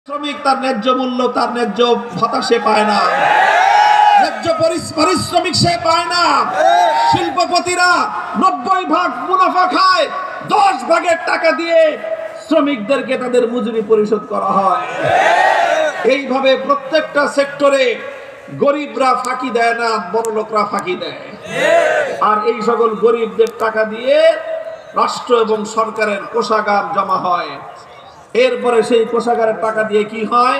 শ্রমিক তার ন্যায্য মূল্য, তার ন্যায্য ভাতা সে পায় না, ন্যায্য পারিশ্রমিক সে পায় না। শিল্পপতিরা 90 ভাগ মুনাফা খায়, 10 ভাগের টাকা দিয়ে শ্রমিকদেরকে তাদের মজুরি পরিশোধ করা হয়। এইভাবে প্রত্যেকটা সেক্টরে গরিবরা ফাঁকি দেয় না, বড় লোকরা ফাঁকি দেয়। আর এই সকল গরিবদের টাকা দিয়ে রাষ্ট্র এবং সরকারের কোষাগার জমা হয়। এরপরে সেই কোষাগারের টাকা দিয়ে কি হয়?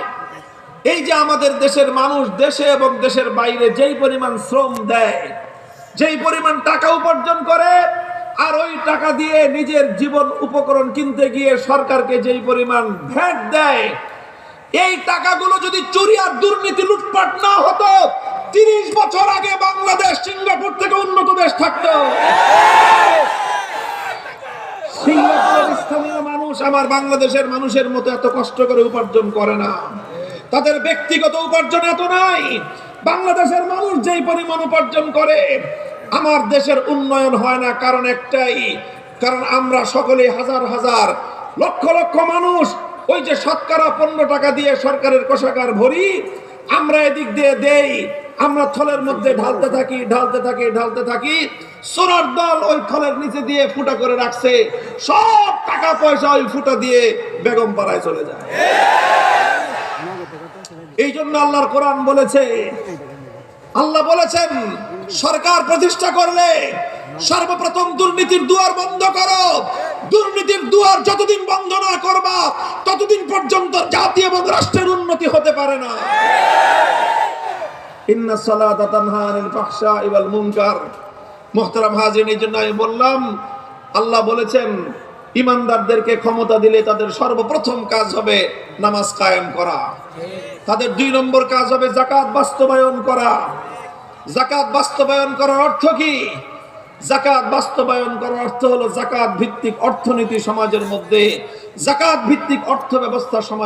এই যে আমাদের দেশের মানুষ দেশে এবং দেশের বাইরে যেই পরিমাণ শ্রম দেয়, যেই পরিমাণ টাকা উপার্জন করে, আর ওই টাকা দিয়ে নিজের জীবন উপকরণ কিনতে গিয়ে সরকারকে যেই পরিমাণ ভ্যাট দেয়, এই টাকাগুলো যদি চুরি আর দুর্নীতি লুটপাট না হতো, 30 বছর আগে বাংলাদেশ সিঙ্গাপুর থেকে উন্নত দেশ থাকতো। সিঙ্গাপুরের স্থানীয় মানুষ আমার বাংলাদেশের মানুষের মতো এত কষ্ট করে উপার্জন করে না, তাদের ব্যক্তিগত উপার্জন এত নাই। বাংলাদেশের মানুষ যেই পরিমাণ উপার্জন করে, আমার দেশের উন্নয়ন হয় না। কারণ একটাই, কারণ আমরা সকলে হাজার হাজার লক্ষ লক্ষ মানুষ ওই যে শতকরা 15 টাকা দিয়ে সরকারের কোষাগার ভরি, আমরা এদিক দিয়ে দেই, আমরা থলের মধ্যে ঢালতে থাকি। সোনার দল ওই থলের নিচে দিয়ে ফুটা করে রাখছে, সব টাকা পয়সা ওই ফুটা দিয়ে বেগম পাড়ায় চলে যায়। এই জন্য আল্লাহর কোরআন বলেছে, আল্লাহ বলেছেন সরকার প্রতিষ্ঠা করলে সর্বপ্রথম দুর্নীতির দুয়ার বন্ধ করো। দুর্নীতির দুয়ার যতদিন বন্ধ না করবা, ততদিন পর্যন্ত জাতি এবং রাষ্ট্রের উন্নতি হতে পারে না। ইন্নাস সালাতা তানহা আনিল ফাহশাই ওয়াল মুনকার। মুহতারাম হাজিরিন, এই জন্য আমি বললাম, আল্লাহ বলেছেন ইমানদারদেরকে ক্ষমতা দিলে তাদের সর্বপ্রথম কাজ হবে নামাজ কায়েম করা, তাদের 2 নম্বর কাজ হবে যাকাত বাস্তবায়ন করা। যাকাত বাস্তবায়ন করার অর্থ কি? যাকাত বাস্তবায়ন করার অর্থ হলো যাকাত ভিত্তিক অর্থনীতি সমাজের মধ্যে, যাকাত ভিত্তিক অর্থ ব্যবস্থা সমাজ